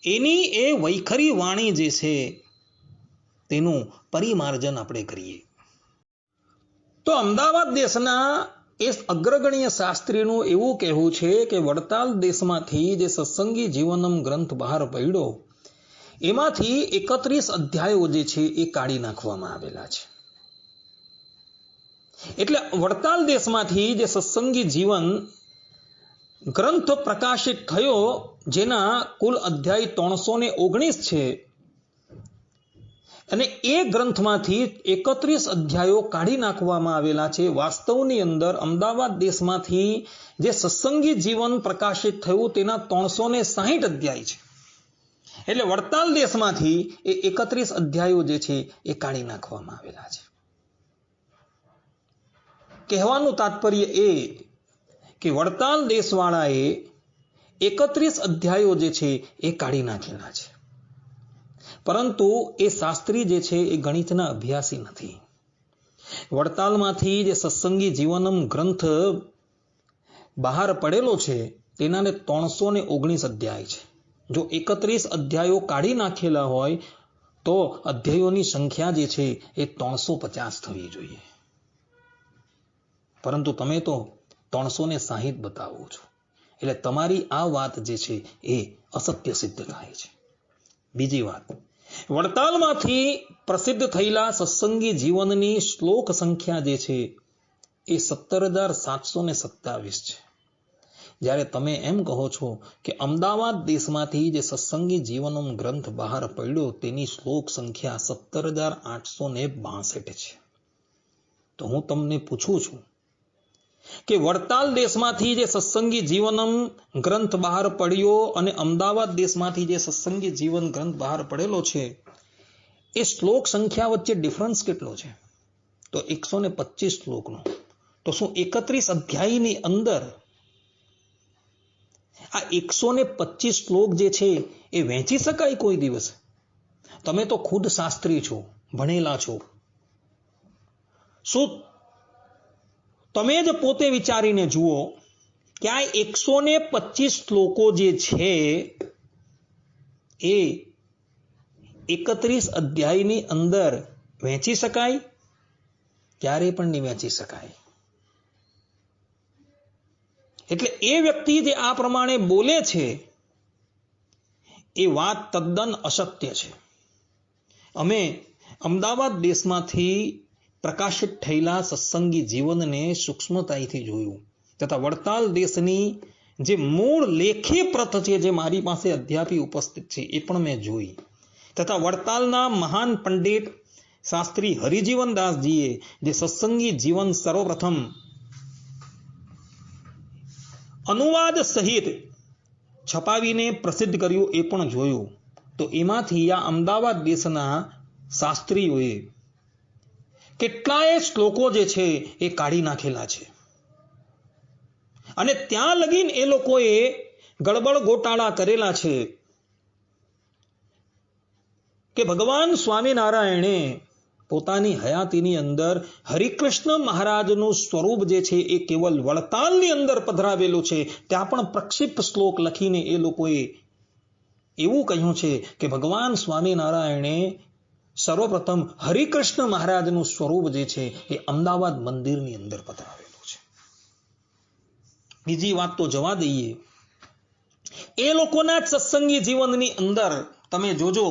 એની એ વૈખરી વાણી જે છે તેનું પરિમાર્જન આપણે કરીએ. તો અમદાવાદ દેશના એ અગ્રગણ્ય શાસ્ત્રીનું એવું કહેવું છે કે વડતાલ દેશમાંથી જે સત્સંગી જીવનમ ગ્રંથ બહાર પડ્યો એમાંથી 31 અધ્યાયો જે છે એ કાઢી નાખવામાં આવેલા છે. એટલે વડતાલ દેશમાંથી જે સત્સંગી જીવન ગ્રંથ પ્રકાશિત થયો જેના કુલ અધ્યાય 319 છે અને એ ગ્રંથમાંથી 31 અધ્યાયો કાઢી નાખવામાં આવેલા છે. વાસ્તવની અંદર અમદાવાદ દેશમાંથી જે સત્સંગી જીવન પ્રકાશિત થયું તેના 360 અધ્યાય છે. એટલે વડતાલ દેશમાંથી એ 31 અધ્યાયો જે છે એ કાઢી નાખવામાં આવેલા છે. કહેવાનું તાત્પર્ય એ કે વડતાલ દેશવાળાએ 31 અધ્યાયો જે છે એ કાઢી નાખેલા છે. પરંતુ એ શાસ્ત્રી જે છે એ ગણિતના અભ્યાસી નથી. વડતાલમાંથી જે સત્સંગી જીવનમ ગ્રંથ બહાર પડેલો છે તેનાને 319 અધ્યાય છે. જો 31 અધ્યાયો કાઢી નાખેલા હોય તો અધ્યાયોની સંખ્યા જે છે એ 350 થવી જોઈએ. પરંતુ તમે તો 360 બતાવો છો. એટલે તમારી આ વાત જે છે એ અસત્ય સિદ્ધ થાય છે. બીજી વાત, વડતાલમાંથી પ્રસિદ્ધ થયેલા સત્સંગી જીવનની શ્લોક સંખ્યા જે છે એ 17,727 છે. જ્યારે તમે એમ કહો છો કે અમદાવાદ દેશમાંથી જે સત્સંગી જીવનમ ગ્રંથ બહાર પડ્યો તેની શ્લોક સંખ્યા 17,862 છે. તો હું તમને પૂછું છું કે વડતાલ દેશમાંથી જે સત્સંગી જીવનમ ગ્રંથ બહાર પડ્યો અને અમદાવાદ દેશમાંથી જે સત્સંગી જીવન ગ્રંથ બહાર પડેલો છે એ શ્લોક સંખ્યા વચ્ચે ડિફરન્સ કેટલો છે? તો 125 શ્લોકનો. તો શું 31 અધ્યાયની અંદર આ 125 શ્લોક જે છે એ વહેંચી શકાય કોઈ દિવસ? તમે તો ખુદ શાસ્ત્રી છો, ભણેલા છો. શું તમે જ પોતે વિચારીને જુઓ કે આ 125 શ્લોકો જે છે એ 31 અધ્યાયની અંદર વહેંચી શકાય? ક્યારે પણ નહીં વહેંચી શકાય. એટલે એ વ્યક્તિ જે આ પ્રમાણે બોલે છે એ વાત તદ્દન અસત્ય છે. અમે અમદાવાદ દેશમાંથી પ્રકાશિત થયેલા સત્સંગી જીવનને સૂક્ષ્મતાથી જોયું તથા વડતાલ દેશની જે મૂળ લેખી પ્રત છે જે મારી પાસે અધ્યાપી ઉપસ્થિત છે એ પણ મેં જોઈ તથા વડતાલના મહાન પંડિત શાસ્ત્રી હરિજીવનદાસજીએ જે સત્સંગી જીવન સર્વપ્રથમ અનુવાદ સહિત છપાવીને પ્રસિદ્ધ કર્યું એ પણ જોયું. તો એમાંથી આ અમદાવાદ દેશના શાસ્ત્રીઓએ કેટલાય શ્લોકો જે છે એ કાઢી નાખેલા છે અને ત્યાં લગીન એ લોકોએ ગડબડ ગોટાળા કરેલા છે કે ભગવાન સ્વામિનારાયણે પોતાની હયાતીની અંદર હરિકૃષ્ણ મહારાજનું સ્વરૂપ જે છે એ કેવલ વડતાલની અંદર પધરાવેલું છે. ત્યાં પણ પ્રક્ષિપ્ત શ્લોક લખીને એ લોકોએ એવું કહ્યું છે કે ભગવાન સ્વામિનારાયણે સર્વપ્રથમ હરિકૃષ્ણ મહારાજનું સ્વરૂપ જે છે એ અમદાવાદ મંદિરની અંદર પધરાવેલું છે. બીજી વાત તો જવા દઈએ, એ લોકોના સત્સંગી જીવનની અંદર તમે જોજો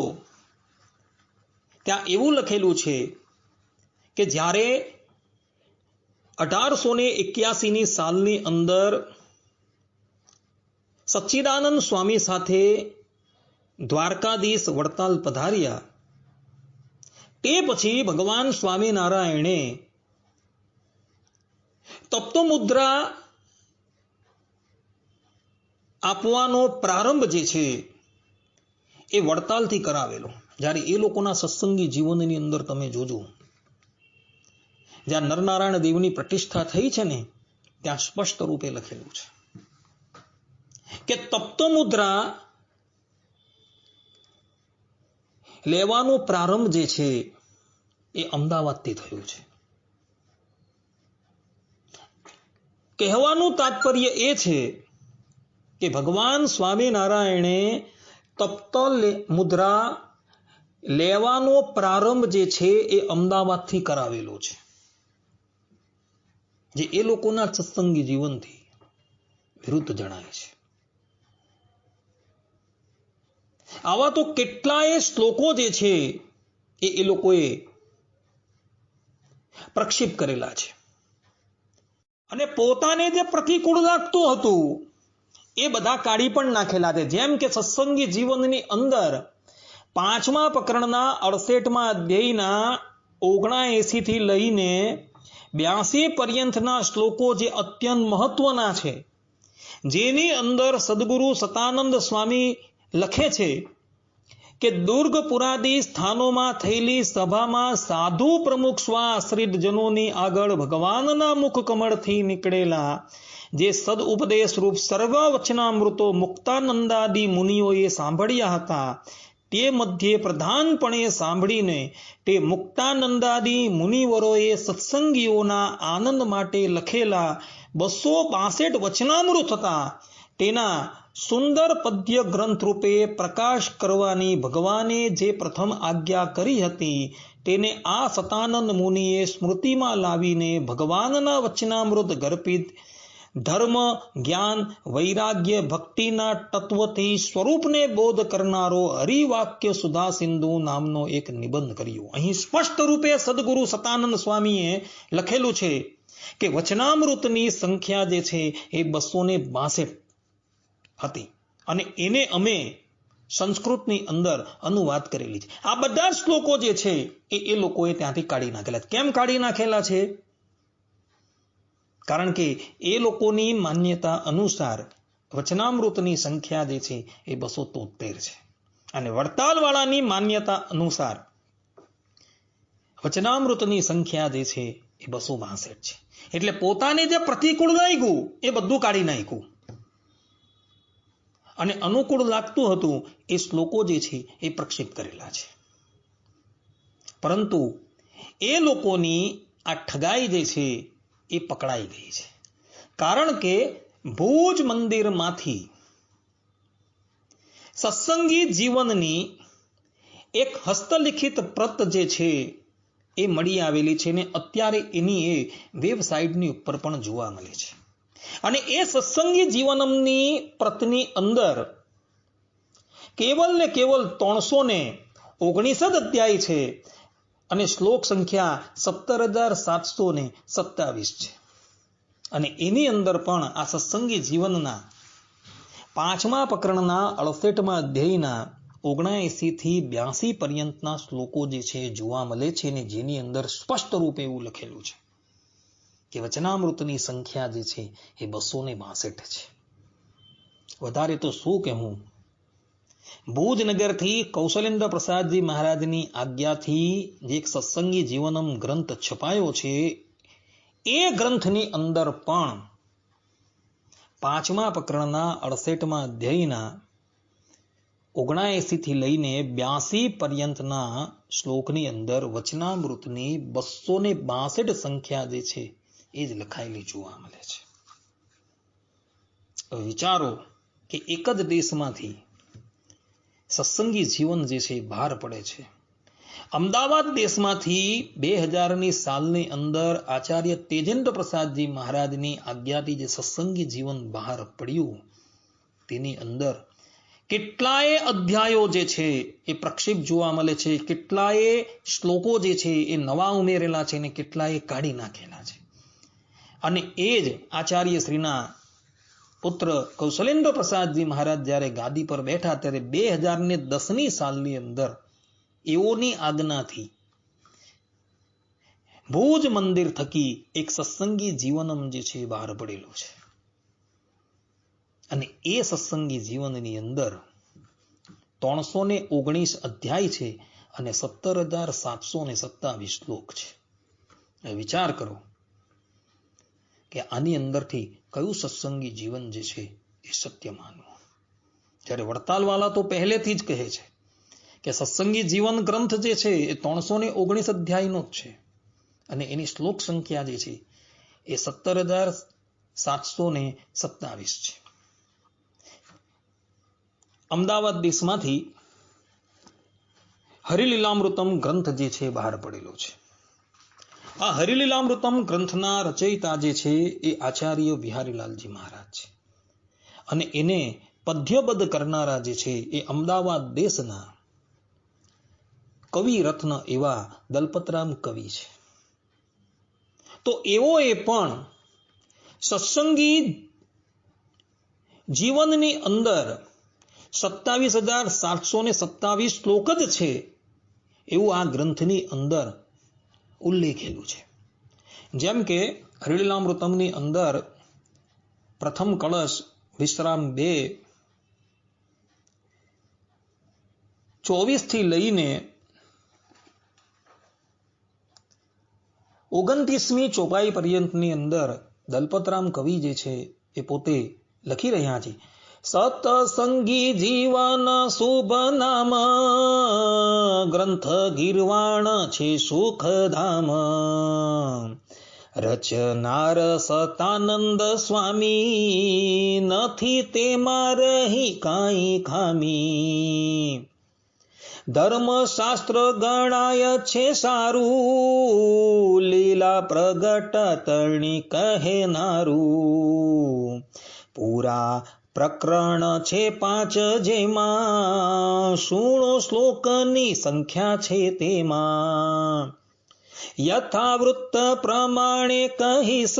ત્યાં એવું લખેલું છે કે જ્યારે 1881 સાલની અંદર સચ્ચિદાનંદ સ્વામી સાથે દ્વારકાધીશ વડતાલ પધાર્યા તે પછી ભગવાન સ્વામિનારાયણે તપ્તમુદ્રા આપવાનો પ્રારંભ જે છે એ વડતાલથી કરાવેલો. જ્યારે એ લોકોના સત્સંગી જીવનની અંદર તમે જોજો જ્યાં નરનારાયણ દેવની પ્રતિષ્ઠા થઈ છે ને ત્યાં સ્પષ્ટ રૂપે લખેલું છે કે તપ્તમુદ્રા લેવાનો પ્રારંભ જે છે એ અમદાવાદથી થયું છે. કહેવાનું તાત્પર્ય એ છે કે ભગવાન સ્વામિનારાયણે તપ્ત મુદ્રા લેવાનો પ્રારંભ જે છે એ અમદાવાદથી કરાવેલો છે, જે એ લોકોના સત્સંગી જીવનથી વિરુદ્ધ જણાય છે. આવા તો કેટલાય શ્લોકો જે છે એ લોકોએ પ્રક્ષિપ્ત કરેલા છે અને પોતાને જે પ્રતિકૂળ લાગતું હતું એ બધા કાઢી પણ નાખેલા છે. જેમ કે સત્સંગી જીવનની અંદર 5મા પ્રકરણના 68મા અધ્યાયના 79 થી લઈને 82 પર્યંતના શ્લોકો જે અત્યંત મહત્વના છે, જેની અંદર સદગુરુ સતાનંદ સ્વામી લખે છે કે દુર્ગપુરાદી સ્થાનોમાં થયેલી સભામાં સાધુ પ્રમુખ સ્વાશ્રિત જનોની આગળ ભગવાનના મુખ કમળથી નીકળેલા જે સદ ઉપદેશ રૂપ સર્વ વચનામૃતો મુક્તાનંદાદી મુનિઓએ સાંભળ્યા હતા, તે મધ્યે પ્રધાનપણે સાંભળીને તે મુક્તાનંદાદી મુનિવરોએ સત્સંગીઓના આનંદ માટે લખેલા 262 વચનામૃત હતા, તેના સુંદર પદ્ય ગ્રંથ રૂપે પ્રકાશ કરવાની ભગવાને જે પ્રથમ આજ્ઞા કરી હતી, તેને આ સતાનંદ મુનિએ સ્મૃતિમાં લાવીને ભગવાનના વચનામૃત ગર્પિત ધર્મ, જ્ઞાન, વૈરાગ્ય, ભક્તિના તત્વથી સ્વરૂપને બોધ કરનારો હરિવાક્ય સુધા સિંધુ નામનો એક નિબંધ કર્યો. અહીં સ્પષ્ટ રૂપે સદગુરુ સતાનંદ સ્વામીએ લખેલું છે કે વચનામૃતની સંખ્યા જે છે એ 262 હતી અને એને અમે સંસ્કૃતની અંદર અનુવાદ કરેલી છે. આ બધા શ્લોકો જે છે એ લોકોએ ત્યાંથી કાઢી નાખેલા. કેમ કાઢી નાખેલા છે? કારણ કે એ લોકોની માન્યતા અનુસાર વચનામૃતની સંખ્યા જે છે એ 273 છે અને વડતાલવાળાની માન્યતા અનુસાર વચનામૃતની સંખ્યા જે છે એ 262 છે. એટલે પોતાને જે પ્રતિકૂળ લાગ્યું એ બધું કાઢી નાખ્યું અને અનુકૂળ લાગતું હતું એ શ્લોકો જે છે એ પ્રક્ષેપ કરેલા છે. પરંતુ એ લોકોની આ ઠગાઈ જે છે એ પકડાઈ ગઈ છે. કારણ કે ભુજ મંદિરમાંથી સત્સંગી જીવનની એક હસ્તલિખિત પ્રત જે છે એ મળી આવેલી છે ને અત્યારે એની એ વેબસાઇટની ઉપર પણ જોવા મળે છે. અને એ સત્સંગી જીવનમની પ્રતની અંદર કેવલ ને કેવલ 319 અધ્યાય છે અને શ્લોક સંખ્યા 17,727 છે. અને એની અંદર પણ આ સત્સંગી જીવનના 5મા પ્રકરણના 68મા અધ્યાયના 79 થી 82 પર્યંતના શ્લોકો જે છે જોવા મળે છે ને જેની અંદર સ્પષ્ટ રૂપે એવું લખેલું છે કે વચનામૃતની સંખ્યા જે છે એ 262 છે. વધારે તો શું કહેવું, ભુજનગરથી કૌશલેન્દ્ર પ્રસાદજી મહારાજની આજ્ઞાથી જે એક સત્સંગી જીવનમ ગ્રંથ છપાયો છે એ ગ્રંથની અંદર પણ 5મા પ્રકરણના 68મા અધ્યાયના 79 થી લઈને 82 પર્યંતના શ્લોકની અંદર વચનામૃતની 262 સંખ્યા જે છે એ જ લખાયેલી જોવા મળે છે. વિચારો કે એક જ દેશમાંથી સત્સંગી જીવન જે છે બહાર પડે છે. અમદાવાદ દેશમાંથી 2000ની સાલની અંદર આચાર્ય તેજેન્દ્ર પ્રસાદજી મહારાજની આજ્ઞાથી જે સત્સંગી જીવન બહાર પડ્યું તેની અંદર કેટલાય અધ્યાયો જે છે એ પ્રક્ષેપ જોવા મળે છે, કેટલાય શ્લોકો જે છે એ નવા ઉમેરેલા છે અને કેટલાય કાઢી નાખેલા છે. અને એ જ આચાર્ય શ્રીના પુત્ર કૌશલેન્દ્ર પ્રસાદજી મહારાજ જ્યારે ગાદી પર બેઠા ત્યારે 2010ની સાલની અંદર એઓની આજ્ઞાથી ભુજ મંદિર થકી એક સત્સંગી જીવનમ જે છે બહાર પડેલું છે. અને એ સત્સંગી જીવનની અંદર 319 અધ્યાય છે અને 17,727 શ્લોક છે. વિચાર કરો કે આની અંદરથી કયું સત્સંગી જીવન જે છે એ સત્ય માનવું. જ્યારે વડતાલવાલા તો પહેલેથી જ કહે છે કે સત્સંગી જીવન ગ્રંથ જે છે એ 319 અધ્યાયનો જ છે અને એની શ્લોક સંખ્યા જે છે એ 17,727 છે. અમદાવાદ દેશમાંથી હરિલીલામૃતમ ગ્રંથ જે છે બહાર પડેલો છે. આ હરિલીલામૃતમ ગ્રંથના રચયિતા જે છે એ આચાર્ય બિહારીલાલજી મહારાજ છે અને એને પદ્યબદ્ધ કરનારા જે છે એ અમદાવાદ દેશના કવિ રત્ન એવા દલપતરામ કવિ છે. તો એઓએ પણ સત્સંગી જીવનની અંદર 27,727 શ્લોક જ છે એવું આ ગ્રંથની અંદર ઉલ્લેખેલું છે. જેમ કે હરિલીલામૃતમની અંદર પ્રથમ કળશ વિશ્રામ 2 24 લઈને 29મી ચોપાઈ પર્યંતની અંદર દલપતરામ કવિ જે છે એ પોતે લખી રહ્યા છે. સતસંગી જીવન શુભ નામ, ગ્રંથ ગીરવાણ છે સુખધામ. રચનાર સતાનંદ સ્વામી, નથી તેમાં રહી કાંઈ ખામી. ધર્મશાસ્ત્ર ગણાય છે સારું, લીલા પ્રગટ તરણી કહેનારું. પૂરા પ્રકરણ છે 5 જેમાં, 16 શ્લોકની સંખ્યા છે તેમાં. યથાવૃત્ત પ્રમાણે કહીશ,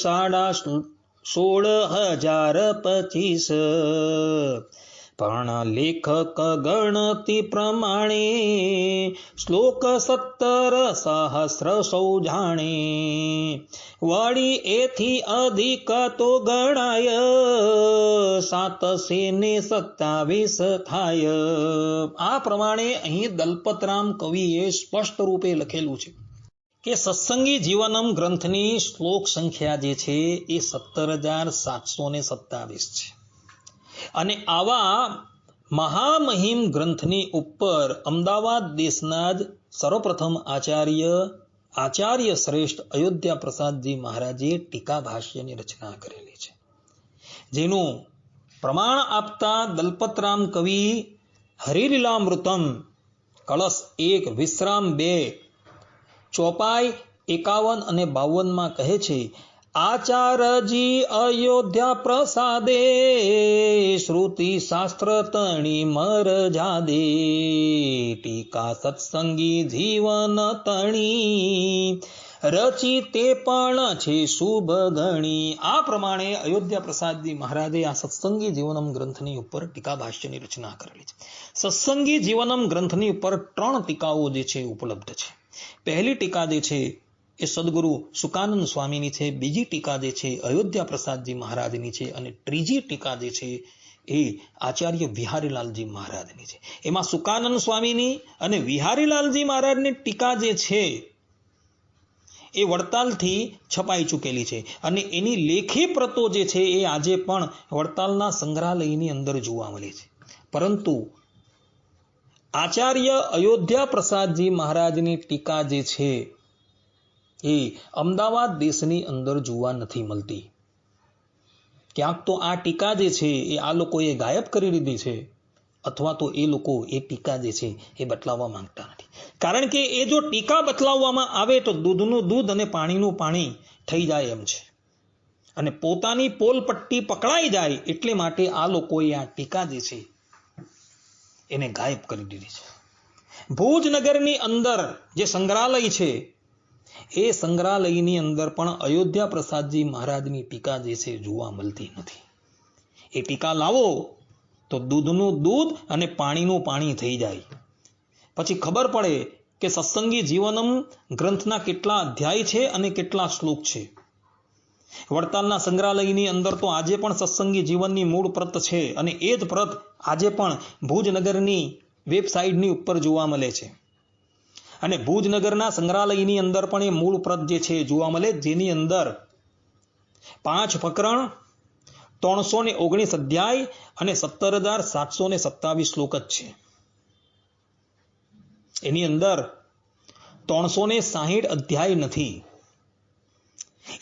16,025. પણ લેખક ગણતી પ્રમાણે, શ્લોક 17,000 સૌ જાણે. વળી એથી અધિક તો ગણાય, 727 થાય. આ પ્રમાણે અહીં દલપતરામ કવિએ સ્પષ્ટ રૂપે લખેલું છે કે સત્સંગી જીવનમ ગ્રંથની શ્લોક સંખ્યા જે છે એ 17,727 છે. અને આવા મહામહિમ ગ્રંથની ઉપર અમદાવાદ દેશના જ સર્વપ્રથમ આચાર્ય શ્રેષ્ઠ અયોધ્યા પ્રસાદજી મહારાજે ટીકા ભાષ્યની રચના કરેલી છે, જેનું પ્રમાણ આપતા દલપતરામ કવિ હરિલીલામૃતમ કળશ 1 વિશ્રામ 2 ચોપાઈ 51 અને 52 કહે છે, આચારજી અયોધ્યા પ્રસાદે, શ્રુતિ શાસ્ત્ર તણી મર જાદે. ટીકા સત્સંગી જીવન તણી, રચી તે પણ છે શુભ ગણી. આ પ્રમાણે અયોધ્યા પ્રસાદજી મહારાજે આ સત્સંગી જીવનમ ગ્રંથની ઉપર ટીકા ભાષ્યની રચના કરેલી છે. સત્સંગી જીવનમ ગ્રંથની ઉપર 3 ટીકાઓ જે છે ઉપલબ્ધ છે. પહેલી ટીકા જે છે એ સદગુરુ સુકાનંદ સ્વામીની છે, બીજી ટીકા જે છે અયોધ્યા પ્રસાદજી મહારાજની છે, અને ત્રીજી ટીકા જે છે એ આચાર્ય વિહારીલાલજી મહારાજની છે. એમાં સુકાનંદ સ્વામીની અને વિહારીલાલજી મહારાજની ટીકા જે છે એ વડતાલથી છપાઈ ચૂકેલી છે, અને એની લેખી પ્રતો જે છે એ આજે પણ વડતાલના સંગ્રહાલયની અંદર જોવા મળે છે. પરંતુ આચાર્ય અયોધ્યા પ્રસાદજી મહારાજની ટીકા જે છે એ અમદાવાદ દેશની અંદર જોવા નથી મળતી. ક્યાંક તો આ ટીકા જે છે એ આ લોકોએ ગાયબ કરી દીધી છે, અથવા તો એ લોકો એ ટીકા જે છે એ બતલાવવા માંગતા નથી. કારણ કે એ જો ટીકા બતલાવવામાં આવે તો દૂધનું દૂધ અને પાણીનું પાણી થઈ જાય એમ છે, અને પોતાની પોલ પટ્ટી પકડાઈ જાય એટલે માટે આ લોકોએ આ ટીકા જે છે એને ગાયબ કરી દીધી છે. ભુજનગરની અંદર જે સંગ્રહાલય છે એ સંગ્રહાલયની અંદર પણ અયોધ્યા પ્રસાદજી મહારાજની ટીકા જે છે જોવા મળતી નથી. એ ટીકા લાવો તો દૂધનું દૂધ અને પાણીનું પાણી થઈ જાય. પછી ખબર પડે કે સત્સંગી જીવનમ ગ્રંથના કેટલા અધ્યાય છે અને કેટલા શ્લોક છે. વડતાલના સંગ્રહાલયની અંદર તો આજે પણ સત્સંગી જીવનની મૂળ પ્રત છે, અને એ જ પ્રત આજે પણ ભુજનગરની વેબસાઇટની ઉપર જોવા મળે છે. અને ભુજનગરના સંગ્રહાલયની અંદર પણ એ મૂળ પ્રત જે છે જોવા મળે, જેની અંદર 5 પ્રકરણ, 319 અધ્યાય અને 17,727 શ્લોક જ છે. એની અંદર 360 અધ્યાય નથી.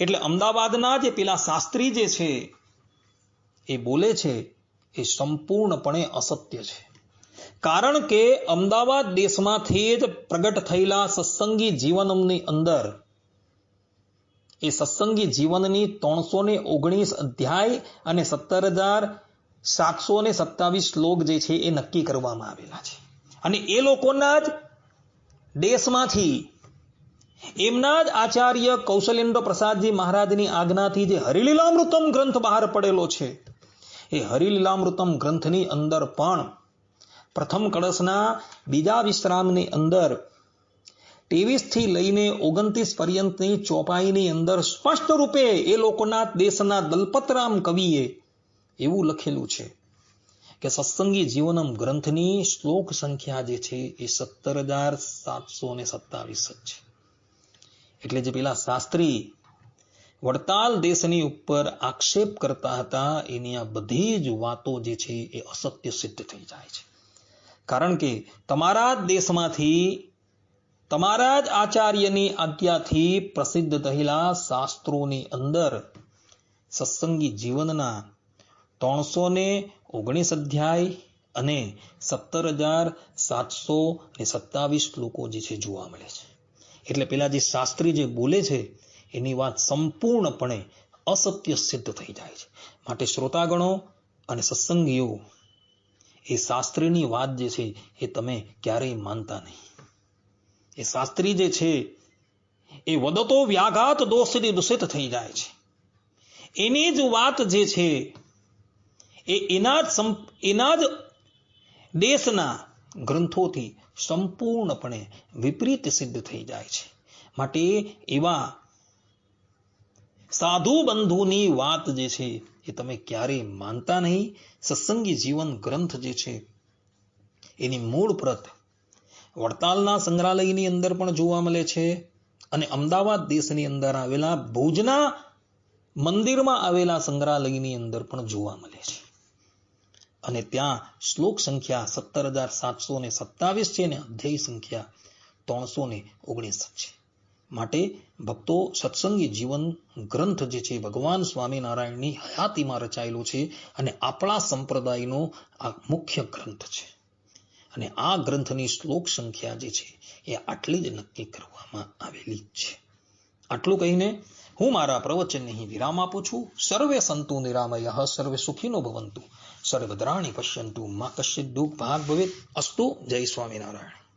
એટલે અમદાવાદના જે પેલા શાસ્ત્રી જે છે એ બોલે છે એ સંપૂર્ણપણે અસત્ય છે. કારણ કે અમદાવાદ દેશમાંથી જ પ્રગટ થયેલા સત્સંગી જીવનની અંદર એ સત્સંગી જીવનની 319 અધ્યાય અને 17,727 શ્લોક જે છે એ નક્કી કરવામાં આવેલા છે. અને એ લોકોના જ દેશમાંથી એમના જ આચાર્ય કૌશલેન્દ્ર પ્રસાદજી મહારાજની આજ્ઞાથી જે હરિલીલામૃતમ ગ્રંથ બહાર પડેલો છે, એ હરિલીલામૃતમ ગ્રંથની અંદર પણ પ્રથમ કળશના બીજા વિશ્રામની અંદર 23 થી લઈને 29 પર્યંતની ચોપાઈની અંદર સ્પષ્ટ રૂપે એ લોકોના દેશના દલપતરામ કવિએ એવું લખેલું છે કે સત્સંગી જીવનમ ગ્રંથની શ્લોક સંખ્યા જે છે એ 17,727 જ છે. એટલે જે પેલા શાસ્ત્રી વડતાલ દેશની ઉપર આક્ષેપ કરતા હતા એની આ બધી જ વાતો જે છે એ અસત્ય સિદ્ધ થઈ જાય છે. કારણ કે તમારા જ દેશમાંથી તમારા જ આચાર્યની આજ્ઞાથી પ્રસિદ્ધ થયેલા શાસ્ત્રોની અંદર સત્સંગી જીવનના 319 અધ્યાય અને 17,727 શ્લોકો જે છે જોવા મળે છે. એટલે પેલા જે શાસ્ત્રી જે બોલે છે એની વાત સંપૂર્ણપણે અસત્ય સિદ્ધ થઈ જાય છે. માટે શ્રોતાગણો અને સત્સંગીઓ એ શાસ્ત્રીની વાત જે છે એ તમે ક્યારેય માનતા નહીં. એ શાસ્ત્રી જે છે એ વદતો વ્યાઘાત દોષથી દૂષિત થઈ જાય છે. એની જ વાત જે છે એ એના જ દેશના ગ્રંથોથી સંપૂર્ણપણે વિપરીત સિદ્ધ થઈ જાય છે. માટે એવા સાધુ બંધુની વાત જે છે એ તમે ક્યારેય માનતા નહીં. સત્સંગી જીવન ગ્રંથ જે છે એની મૂળ પ્રત વડતાલના સંગ્રહાલયની અંદર પણ જોવા મળે છે અને અમદાવાદ દેશની અંદર આવેલા ભુજના મંદિરમાં આવેલા સંગ્રહાલયની અંદર પણ જોવા મળે છે. અને ત્યાં શ્લોક સંખ્યા 17,727 છે અને અધ્યાય સંખ્યા 319 છે. માટે ભક્તો સત્સંગી જીવન ગ્રંથ જે છે ભગવાન સ્વામિનારાયણની હયાતીમાં રચાયેલો છે અને આપણા સંપ્રદાયનો આ મુખ્ય ગ્રંથ છે. અને આ ગ્રંથની શ્લોક સંખ્યા જે છે એ આટલી જ નક્કી કરવામાં આવેલી છે. આટલું કહીને હું મારા પ્રવચનને અહીં વિરામ આપું છું. સર્વે સંતુ નિરામયઃ સર્વે સુખીનો ભવંતુ સર્વદ્રાણી પશ્યંતુ મા કશ્ચિત દુઃખ ભાગ ભવેત. અસ્તુ. જય સ્વામિનારાયણ.